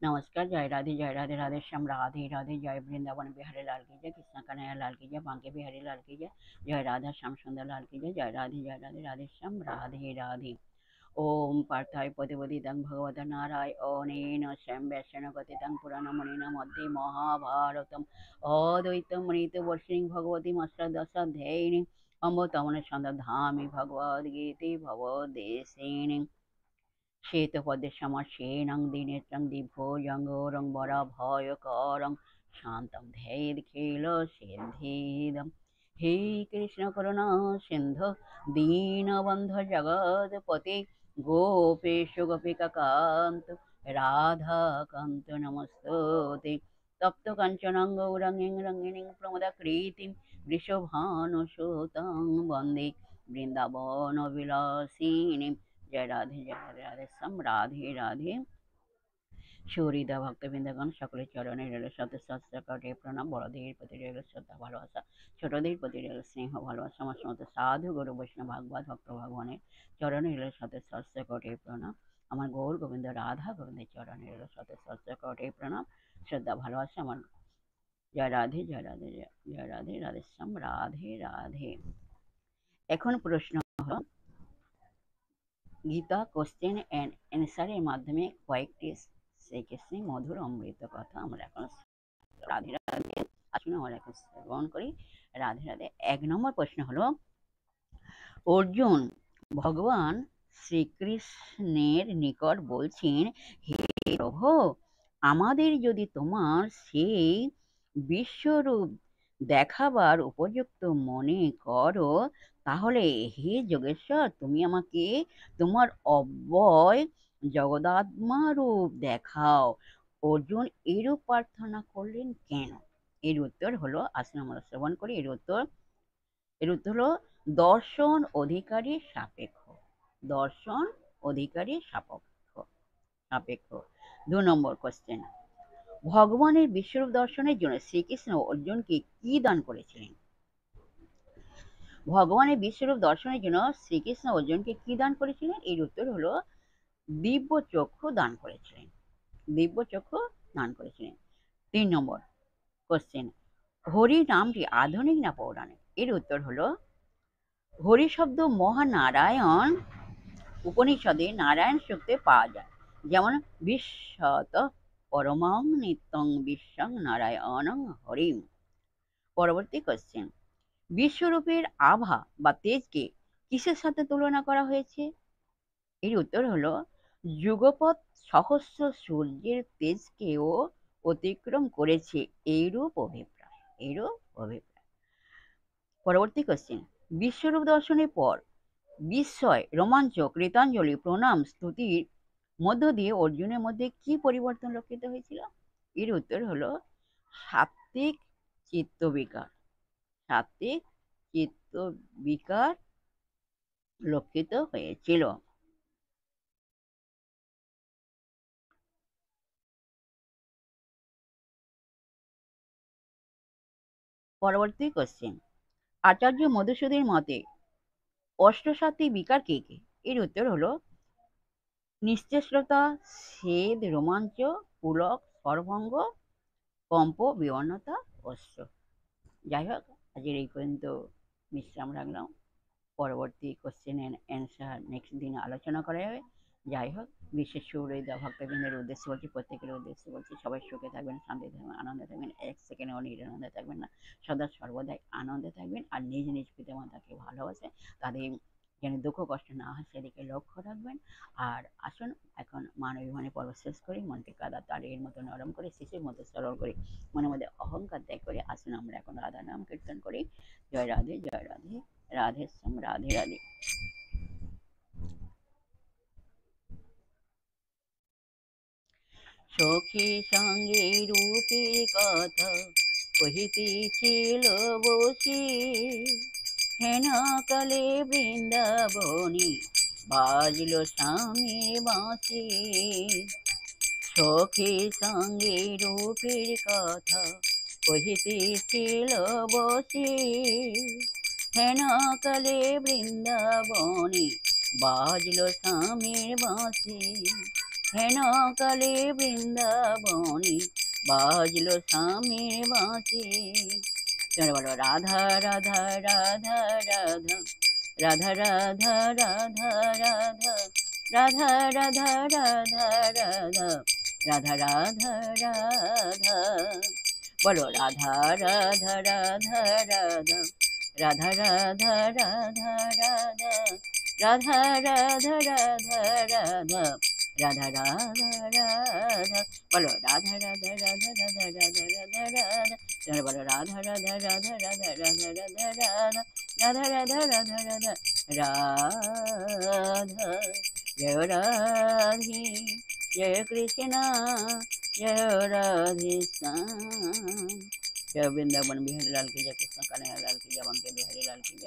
नमस्कार। जय राधे राधे श्याम राधे राधे। जय वृंदावन बिहारी लाल की जय, कृष्ण कन्हैया लाल की जय, बांके बिहारी लाल की जय, जय राधा श्याम सुंदर लाल की जय। जय राधे राधे श्याम राधे राधे। ओम पार्थाय पतिपतितं भगवता नारायणेन स्वयं वैष्णव कथितं पुराणमणिना मध्ये महाभारतम् अद्वैतमृतवर्षिणीं भगवतीम् अष्टादशाध्यायिनीम् अम्ब तमनसन्दधामि भगवद्गीते भवद्देशिनीम् श्वेतपद्मसमासेनं दिनेत्रं दिग्भुजं वरभयकरं शान्तं ध्येदखिलसिद्धिदं हे कृष्ण करुणा सिन्धु दीनबन्धु जगत्पते गोपेश गोपिकान्त राधाकान्त नमस्तुते तप्त काञ्चनं गौरङ्गीं रङ्गिणीं प्रमदाकृतिं वृषभानुसुतं वन्दे वृन्दावनविलासिनीं। जय राधे सम राधे राधे। সুহৃদা ভক্তবৃন্দগণ সকলের চরণে রইল শত সহস্র কোটি প্রণাম। বড়দের প্রতি রইল শ্রদ্ধা ভালোবাসা, ছোটদের প্রতি রইল স্নেহ ভালোবাসা। আমার সমস্ত সাধু গুরু বৈষ্ণব ভাগবত ভক্ত ভগবানের চরণে রইল শত সহস্র কোটি প্রণাম। আমার গৌর গোবিন্দ রাধা গোবিন্দের চরণে রইল শত সহস্র কোটি প্রণাম, শ্রদ্ধা ভালোবাসা। আমার জয় রাধে জয় রাধে জয় রাধে রাধে শ্যাম রাধে রাধে। এখন প্রশ্ন হলো গীতা কোশ্চেন অ্যান্ড অ্যান্সারের মাধ্যমে কয়েকটি শ্রীকৃষ্ণের মধুর অমৃত কথা আমরা এখন রাধে রাধে আসুন আমরা এখন শ্রবণ করি। রাধে রাধে। 1 নম্বর প্রশ্ন হলো, অর্জুন ভগবান শ্রীকৃষ্ণের নিকট বলছেন, হে প্রভু, আমাদের যদি তোমার সেই বিশ্বরূপ দেখাবার উপযুক্ত মনে করো, তাহলে হে যোগেশ্বর, তুমি আমাকে তোমার অব্যয় জগদাত্মা রূপ দেখাও। অর্জুন এরূপ প্রার্থনা করলেন কেন? এর উত্তর হলো, আসুন আমরা শ্রবণ করি। এর উত্তর হলো দর্শন অধিকারী সাপেক্ষ। দর্শন অধিকারী সাপেক্ষ। 2 নম্বর কোশ্চেন, ভগবানের বিশ্বরূপ দর্শনের জন্য শ্রীকৃষ্ণ অর্জুনকে কি দান করেছিলেন? ভগবানের বিশ্বরূপ দর্শনের জন্য শ্রীকৃষ্ণ অর্জুনকে কি দান করেছিলেন? এর উত্তর হলো দিব্য চক্ষু দান করেছিলেন। দিব্য চক্ষু দান করেছিলেন। 3 নম্বর কোশ্চেন, হরি নামটি আধুনিক না পৌরাণিক? এর উত্তর হলো হরি শব্দ মহানারায়ণ উপনিষদে নারায়ণ সূক্তে পাওয়া যায়, যেমন বিশ্বত পরমং নিত্যং বিশ্বং নারায়ণং হরিম। পরবর্তী কোশ্চেন, বিশ্বরূপের আভা বা তেজকে কিসের সাথে তুলনা করা হয়েছে? এর উত্তর হলো যুগপৎ সহস্র সূর্যের তেজকেও অতিক্রম করেছে এইরূপ অভিপ্রায়। পরবর্তী কোশ্চেন, বিশ্বরূপ দর্শনের পর বিস্ময়, রোমাঞ্চ, কৃতাঞ্জলি, প্রণাম, স্তুতির মধ্য দিয়ে অর্জুনের মধ্যে কি পরিবর্তন লক্ষিত হয়েছিল? এর উত্তর হলো সাত্ত্বিক চিত্তবিকার। সাত্ত্বিক চিত্তবিকার লক্ষিত হয়েছিল। পরবর্তী কোশ্চেন, আচার্য মধুসূদনের মতে অষ্টসাত্ত্বিক বিকার কে কে? এর উত্তর হলো নিশ্চেষ্টতা, সেদ, রোমাঞ্চ, পুলক, সর্বঙ্গ, কম্প, বিবর্ণতা, অশ্র। যাই হোক, আজকের এই পর্যন্ত বিশ্রাম রাখলাম। পরবর্তী কোশ্চেন অ্যান্ড অ্যান্সার নেক্সট দিনে আলোচনা করা যাবে। যাই হোক, বিশেষ সুহৃদ ভক্তবৃন্দের উদ্দেশ্যে বলছি, প্রত্যেকের উদ্দেশ্যে বলছি, সবাই সুখে থাকবেন, শান্তি থাকবেন, আনন্দে থাকবেন, এক সেকেন্ডেও নিরানন্দে থাকবেন না, সদা সর্বদাই আনন্দে থাকবেন। আর নিজ নিজ পিতামাতাকে ভালোবাসে, তাদের যেন দুঃখ কষ্ট না হয় সেদিকে লক্ষ্য রাখবেন। আর আসুন এখন মানবিমানে পর্ব শেষ করি, মনকে কাদা তারের মতো নরম করে, শিশুর মতো সরল করে, মনের মধ্যে অহংকার ত্যাগ করে আসুন আমরা এখন রাধা নাম কীর্তন করি। জয় রাধে জয় রাধে, রাধে শ্যাম রাধে রাধে। সখী সঙ্গে রূপের কথা কহিতেছিল বসে, হেন কালে বৃন্দাবনে বাজল স্বামীর বাঁশি। সখী সঙ্গে রূপের কথা কহিতেছিল বসে, হেন কালে বৃন্দাবনে বাজল স্বামীর বাঁশি। হেন কালে বৃন্দাবনে বাজলো স্বামীর বাঁশি। তোমরা বলো রাধা রাধা রাধা রাধা রাধা রাধা রাধা রাধা রাধা রাধা রাধা রাধা রাধা রাধা রাধা। বলো রাধা রাধা রাধা রাধা রাধা রাধা রাধা রাধা রাধা রাধা রাধা রাধা রাধা রাধা রাধা। বলো রাধা রাধা রাধা রাধা রাধা রাধা রাধা। তোমরা বলো রাধা রাধা রাধা রাধা রাধা রাধা রাধা রাধা রাধা রাধা রাধা। জয় রাধে जय कृष्णा जय राधे श्याम। जय वृंदावन बिहारी लाल की जय, कृष्ण कन्हैया लाल की जय, बंके बिहारी लाल की जय।